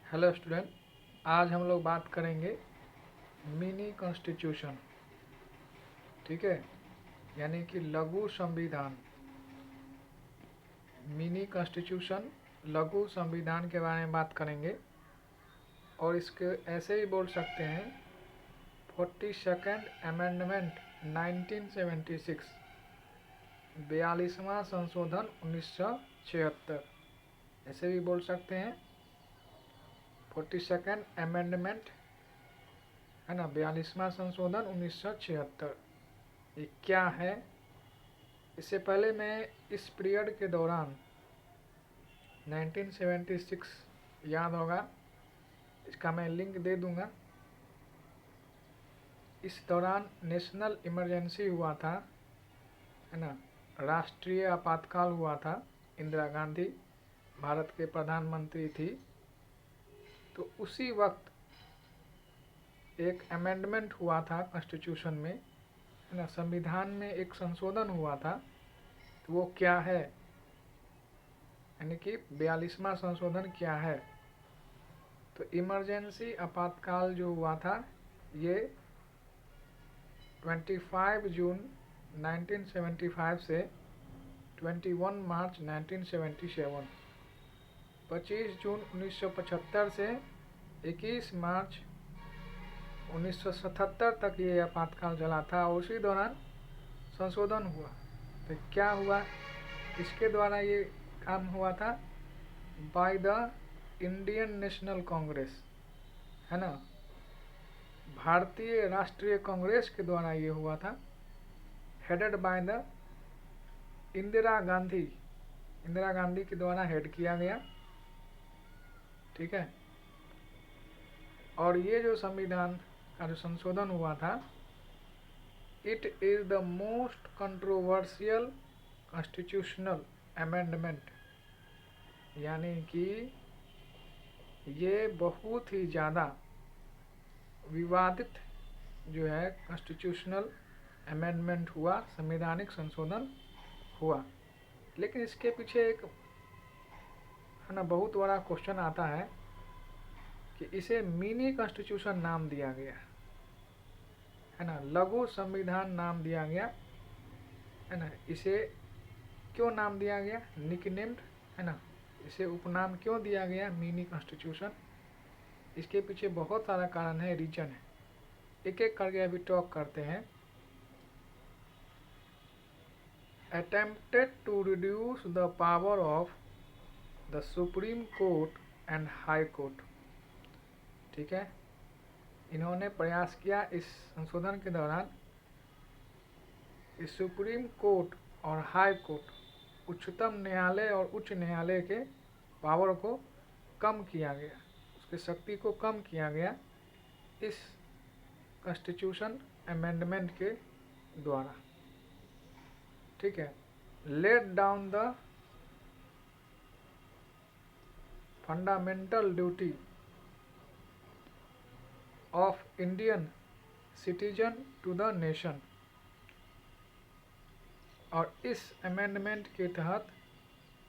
Hello student, आज हम लोग बात करेंगे मिनी कॉन्स्टिट्यूशन। ठीक है, यानी कि लघु संविधान। मिनी कॉन्स्टिट्यूशन, लघु संविधान के बारे में बात करेंगे। और इसके ऐसे ही बोल सकते हैं 42nd अमेंडमेंट 1976, 42वां संशोधन 1976, ऐसे भी बोल सकते हैं 42nd अमेंडमेंट, है ना, 42वां संशोधन 1976। ये क्या है? इससे पहले मैं इस पीरियड के दौरान 1976 याद होगा, इसका मैं लिंक दे दूंगा। इस दौरान नेशनल इमरजेंसी हुआ था, है ना, राष्ट्रीय आपातकाल हुआ था। इंदिरा गांधी भारत के प्रधानमंत्री थी। तो उसी वक्त एक अमेंडमेंट हुआ था कॉन्स्टिट्यूशन में, है ना, संविधान में एक संशोधन हुआ था। तो वो क्या है, यानी कि 42वां संशोधन क्या है? तो इमरजेंसी आपातकाल जो हुआ था ये 25 जून 1975 से 21 मार्च 1977, 25 जून 1975 से 21 मार्च 1977 तक ये आपातकाल चला था। और उसी दौरान संशोधन हुआ। तो क्या हुआ, इसके द्वारा ये काम हुआ था? By the Indian national Congress, है ना, भारतीय राष्ट्रीय कांग्रेस के द्वारा ये हुआ था। Headed by the Indira Gandhi, Indira Gandhi के द्वारा हेड किया गया। ठीक है। और ये जो संविधान का जो संशोधन हुआ था, it is the most controversial constitutional amendment, यानी कि ये बहुत ही ज़्यादा विवादित जो है कॉन्स्टिट्यूशनल अमेंडमेंट हुआ, संवैधानिक संशोधन हुआ। लेकिन इसके पीछे एक, है ना, बहुत बड़ा क्वेश्चन आता है कि इसे मिनी कॉन्स्टिट्यूशन नाम दिया गया, है ना, लघु संविधान नाम दिया गया, है ना। इसे क्यों नाम दिया गया, निकनेम्ड, है ना, इसे उपनाम क्यों दिया गया मिनी कॉन्स्टिट्यूशन? इसके पीछे बहुत सारा कारण है, रीजन है। एक एक करके अभी टॉक करते हैं। Attempted to reduce the power of the supreme court and high court. ठीक है, इन्होंने प्रयास किया इस संशोधन के दौरान इस सुप्रीम कोर्ट और हाई कोर्ट, उच्चतम न्यायालय और उच्च न्यायालय के पावर को कम किया गया, उसकी शक्ति को कम किया गया इस कॉन्स्टिट्यूशन अमेंडमेंट के द्वारा। ठीक है, laid down the fundamental duty of Indian citizen to the nation. और इस अमेंडमेंट के तहत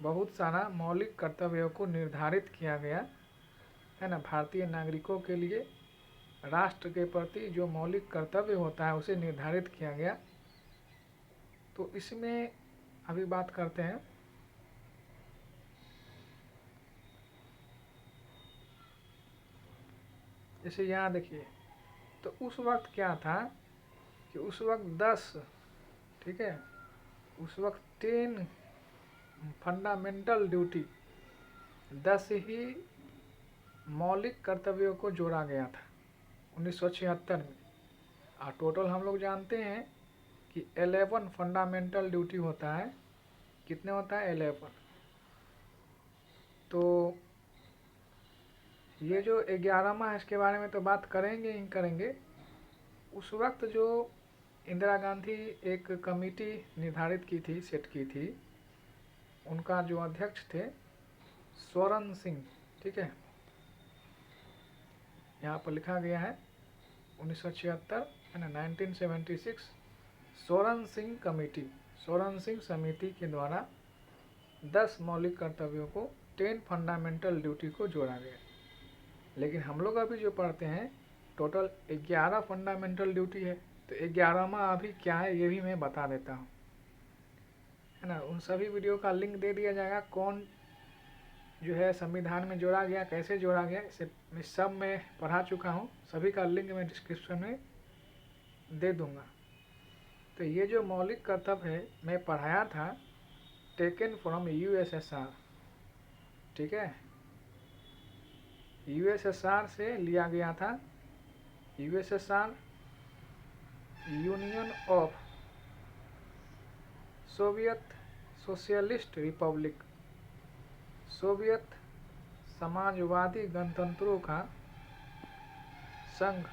बहुत सारा मौलिक कर्तव्यों को निर्धारित किया गया, है ना। भारतीय नागरिकों के लिए राष्ट्र के प्रति जो मौलिक कर्तव्य होता है उसे निर्धारित किया गया। तो इसमें अभी बात करते हैं। जैसे यहाँ देखिए, तो उस वक्त क्या था कि उस वक्त 10, ठीक है, उस वक्त 10 फंडामेंटल ड्यूटी, 10 ही मौलिक कर्तव्यों को जोड़ा गया था 1976 में। और टोटल हम लोग जानते हैं कि 11 फंडामेंटल ड्यूटी होता है। कितने होता है? 11। तो ये जो 11वां है, इसके बारे में तो बात करेंगे ही करेंगे। उस वक्त जो इंदिरा गांधी एक कमेटी निर्धारित की थी, सेट की थी, उनका जो अध्यक्ष थे स्वरण सिंह। ठीक है, यहाँ पर लिखा गया है 1976, है ना, 1976 स्वरण सिंह कमेटी, स्वरण सिंह समिति के द्वारा 10 मौलिक कर्तव्यों को, 10 फंडामेंटल ड्यूटी को जोड़ा गया। लेकिन हम लोग अभी जो पढ़ते हैं टोटल 11 फंडामेंटल ड्यूटी है। तो 11वां अभी क्या है ये भी मैं बता देता हूँ, है ना। उन सभी वीडियो का लिंक दे दिया जाएगा, कौन जो है संविधान में जोड़ा गया, कैसे जोड़ा गया, इसे मैं सब मैं पढ़ा चुका हूँ। सभी का लिंक मैं डिस्क्रिप्शन में दे दूँगा। तो ये जो मौलिक कर्तव्य है मैं पढ़ाया था, टेकन फ्रॉम USSR, ठीक है, USSR से लिया गया था। USSR union of Soviet socialist republic, Soviet समाजवादी गणतंत्रों का संघ,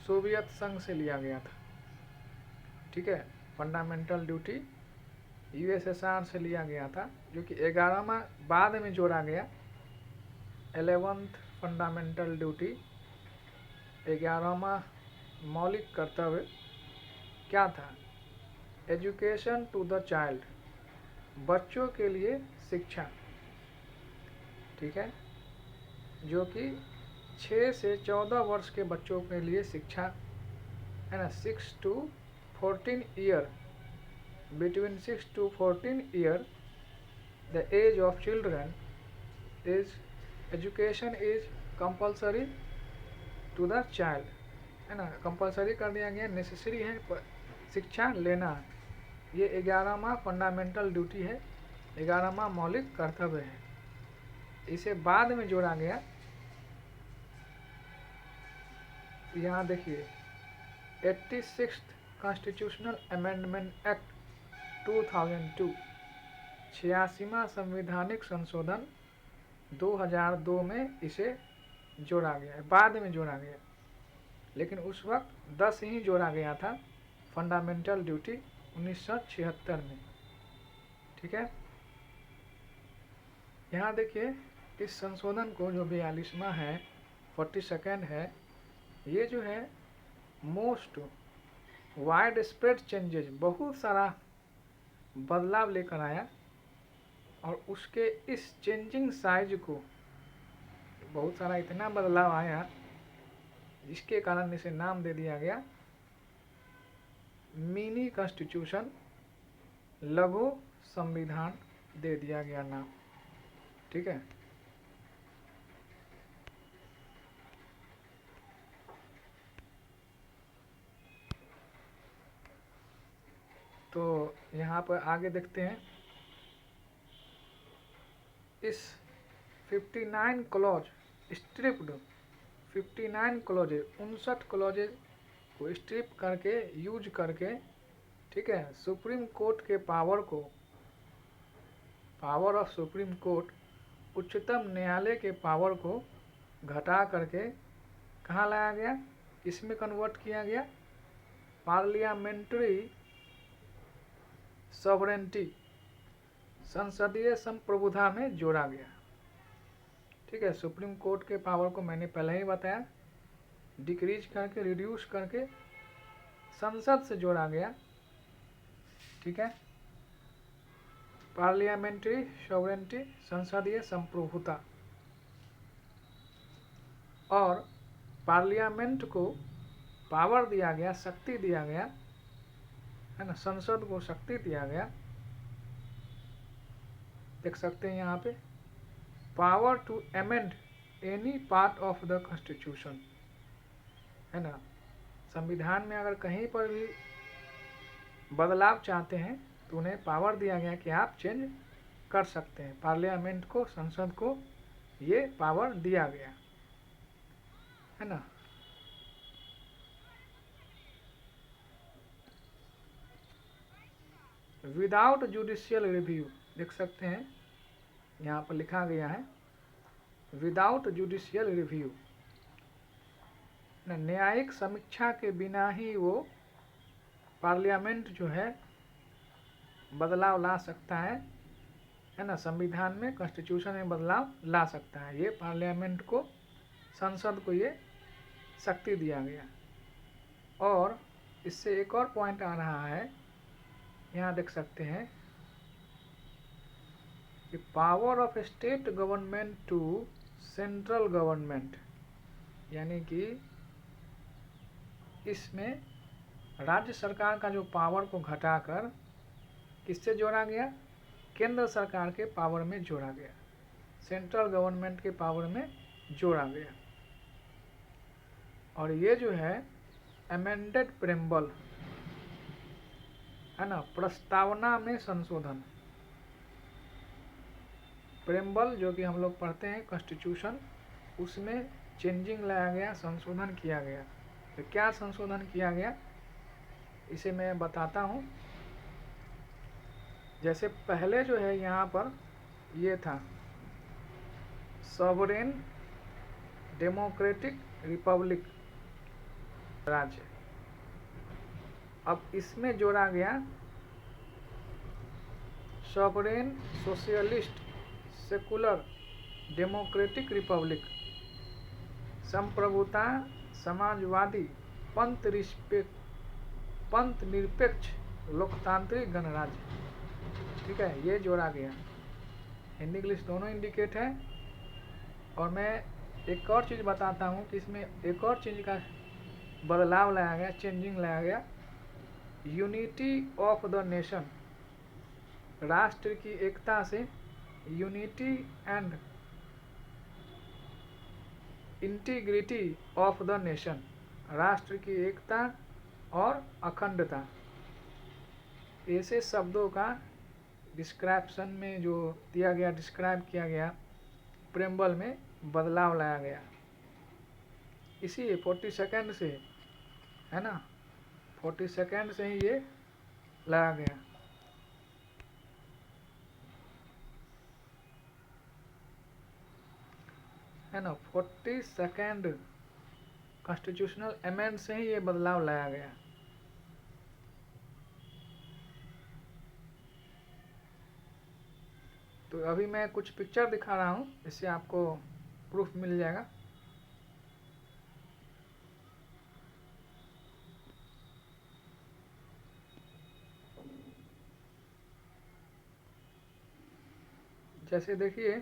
सोवियत संघ से लिया गया था, ठीक है। फंडामेंटल ड्यूटी USSR से लिया गया था, जो कि 11वां बाद में जोड़ा गया। 11th फंडामेंटल ड्यूटी, 11वां मौलिक कर्तव्य क्या था? एजुकेशन टू द चाइल्ड, बच्चों के लिए शिक्षा, ठीक है, जो कि 6 से 14 वर्ष के बच्चों के लिए शिक्षा, है ना। 6 to 14 year, between 6 to 14 year the age of children is, education is compulsory to the child, है ना। कंपल्सरी कर दिया गया, नेसेसरी है शिक्षा लेना। ये 11वां फंडामेंटल ड्यूटी है, 11वां मौलिक कर्तव्य है। इसे बाद में जोड़ा गया। यहाँ देखिए 86th कॉन्स्टिट्यूशनल अमेंडमेंट एक्ट 2002, 86वां संवैधानिक संशोधन 2002 में इसे जोड़ा गया है, बाद में जोड़ा गया। लेकिन उस वक्त 10 ही जोड़ा गया था फंडामेंटल ड्यूटी 1976 में, ठीक है। यहाँ देखिए इस संशोधन को, जो 42वां है, 42nd है, ये जो है मोस्ट वाइड स्प्रेड चेंजेज, बहुत सारा बदलाव लेकर आया। और उसके इस चेंजिंग साइज को, बहुत सारा इतना बदलाव आया जिसके कारण इसे नाम दे दिया गया मिनी कॉन्स्टिट्यूशन, लघु संविधान दे दिया गया नाम, ठीक है। तो यहाँ पर आगे देखते हैं, इस 59 क्लॉज स्ट्रिप्ड, 59 क्लॉजेज, 59 क्लॉजेज को स्ट्रिप करके, यूज करके, ठीक है, सुप्रीम कोर्ट के पावर को, पावर ऑफ सुप्रीम कोर्ट, उच्चतम न्यायालय के पावर को घटा करके कहाँ लाया गया, इसमें कन्वर्ट किया गया, पार्लियामेंट्री सॉवरेंटी, संसदीय संप्रभुता में जोड़ा गया, ठीक है। सुप्रीम कोर्ट के पावर को मैंने पहले ही बताया, डिक्रीज करके, रिड्यूस करके संसद से जोड़ा गया, ठीक है। पार्लियामेंट्री सॉवरेंटी, संसदीय संप्रभुता, और पार्लियामेंट को पावर दिया गया, शक्ति दिया गया, है ना, संसद को शक्ति दिया गया। देख सकते हैं यहाँ पे, power to amend any part of the constitution, है ना। संविधान में अगर कहीं पर भी बदलाव चाहते हैं तो उन्हें पावर दिया गया कि आप चेंज कर सकते हैं। पार्लियामेंट को, संसद को ये पावर दिया गया, है ना। विदाउट जुडिशियल रिव्यू, देख सकते हैं यहाँ पर लिखा गया है विदाउट जुडिशियल रिव्यू, न्यायिक समीक्षा के बिना ही वो पार्लियामेंट जो है बदलाव ला सकता है ना। संविधान में, कॉन्स्टिट्यूशन में बदलाव ला सकता है। ये पार्लियामेंट को, संसद को ये शक्ति दिया गया। और इससे एक और पॉइंट आ रहा है, यहाँ देख सकते हैं कि power of state government to central government, यानी कि इसमें राज्य सरकार का जो पावर को घटाकर किससे जोड़ा गया, केंद्र सरकार के पावर में जोड़ा गया, सेंट्रल गवर्नमेंट के पावर में जोड़ा गया। और ये जो है अमेंडेड प्रेम्बल है ना, प्रस्तावना में संशोधन। प्रेम्बल जो कि हम लोग पढ़ते हैं कॉन्स्टिट्यूशन, उसमें चेंजिंग लाया गया, संशोधन किया गया। तो क्या संशोधन किया गया इसे मैं बताता हूँ। जैसे पहले जो है यहाँ पर ये था सॉवरेन डेमोक्रेटिक रिपब्लिक राज्य, अब इसमें जोड़ा गया sovereign socialist secular democratic Republic, संप्रभुता समाजवादी पंथ निरपेक्ष लोकतांत्रिक गणराज्य। ठीक है, ये जोड़ा गया। हिंदी इंग्लिश दोनों इंडिकेट है। और मैं एक और चीज़ बताता हूँ कि इसमें एक और चीज़ का बदलाव लाया गया, चेंजिंग लाया गया। यूनिटी ऑफ द नेशन, राष्ट्र की एकता से unity and integrity of the nation, राष्ट्र की एकता और अखंडता, ऐसे शब्दों का डिस्क्रिप्शन में जो दिया गया, डिस्क्राइब किया गया, प्रेम्बल में बदलाव लाया गया। इसी 42nd से है ना, 42nd से ही ये लाया गया। है ना, 42nd कॉन्स्टिट्यूशनल अमेंड से ही ये बदलाव लाया गया। तो अभी मैं कुछ पिक्चर दिखा रहा हूँ, इससे आपको प्रूफ मिल जाएगा। जैसे देखिए,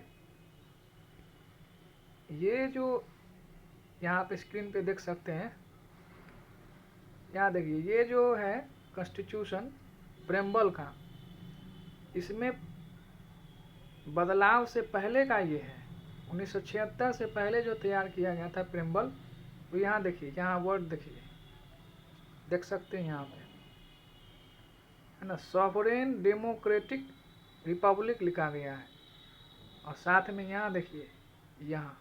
ये जो यहाँ पे स्क्रीन पे देख सकते हैं, यहाँ देखिए ये जो है कॉन्स्टिट्यूशन प्रेम्बल का, इसमें बदलाव से पहले का ये है। 1976 से पहले जो तैयार किया गया था प्रेम्बल, तो यहाँ देखिए, यहाँ वर्ड देखिए, देख सकते हैं यहाँ पे है ना, सॉवरेन डेमोक्रेटिक रिपब्लिक लिखा गया है। और साथ में यहाँ देखिए, यहाँ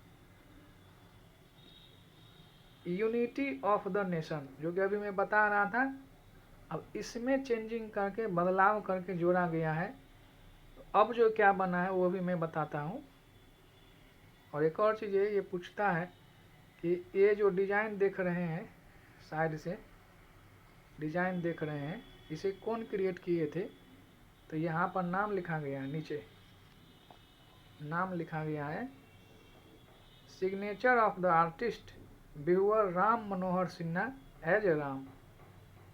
यूनिटी ऑफ द नेशन, जो कि अभी मैं बता रहा था, अब इसमें चेंजिंग करके, बदलाव करके जोड़ा गया है। तो अब जो क्या बना है वो भी मैं बताता हूँ। और एक और चीज़ ये पूछता है कि ये जो डिज़ाइन देख रहे हैं, साइड से डिज़ाइन देख रहे हैं, इसे कौन क्रिएट किए थे। तो यहाँ पर नाम लिखा गया है, नीचे नाम लिखा गया है, signature of the artist Beohar Ram Manohar Sinha as a Ram.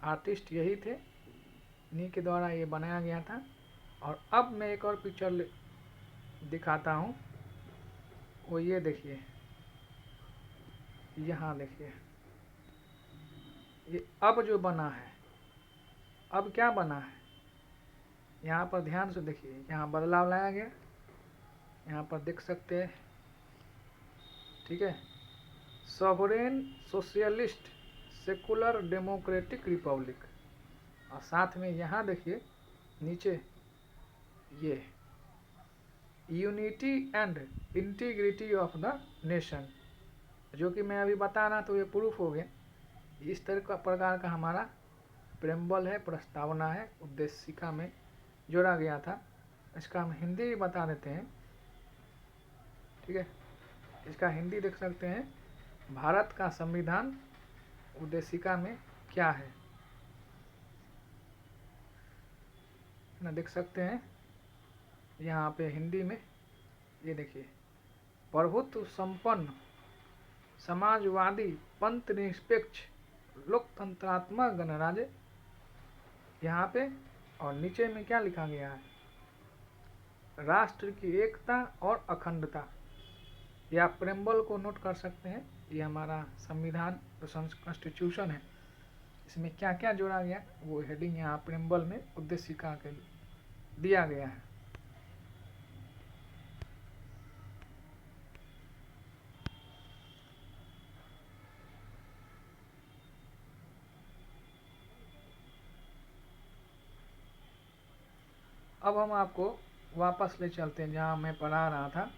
Artist यही थे, इन्हीं के द्वारा ये बनाया गया था। और अब मैं एक और पिक्चर दिखाता हूँ, वो ये देखिए, यहाँ देखिए, ये अब जो बना है, अब क्या बना है, यहाँ पर ध्यान से देखिए, यहाँ बदलाव लाया गया, यहाँ पर देख सकते हैं। ठीक है, sovereign socialist secular democratic Republic. और साथ में यहाँ देखिए नीचे ये unity and integrity of the nation, जो कि मैं अभी बता रहा, तो ये प्रूफ हो गया। इस तरह का प्रकार का हमारा प्रेम्बल है, प्रस्तावना है, उद्देशिका में जोड़ा गया था। इसका हम हिंदी भी बता देते हैं। ठीक है, इसका हिंदी देख सकते हैं, भारत का संविधान उद्देशिका में क्या है ना, देख सकते हैं यहाँ पे हिंदी में। ये देखिए, प्रभुत्व संपन्न समाजवादी पंथ निरपेक्ष लोकतंत्रात्मक गणराज्य, यहाँ पे। और नीचे में क्या लिखा गया है, राष्ट्र की एकता और अखंडता। या प्रेम्बल को नोट कर सकते हैं। ये हमारा संविधान कॉन्स्टिट्यूशन है, इसमें क्या क्या जोड़ा गया वो हेडिंग यहाँ प्रेम्बल में उद्देशिका के दिया गया है। अब हम आपको वापस ले चलते हैं जहाँ मैं पढ़ा रहा था।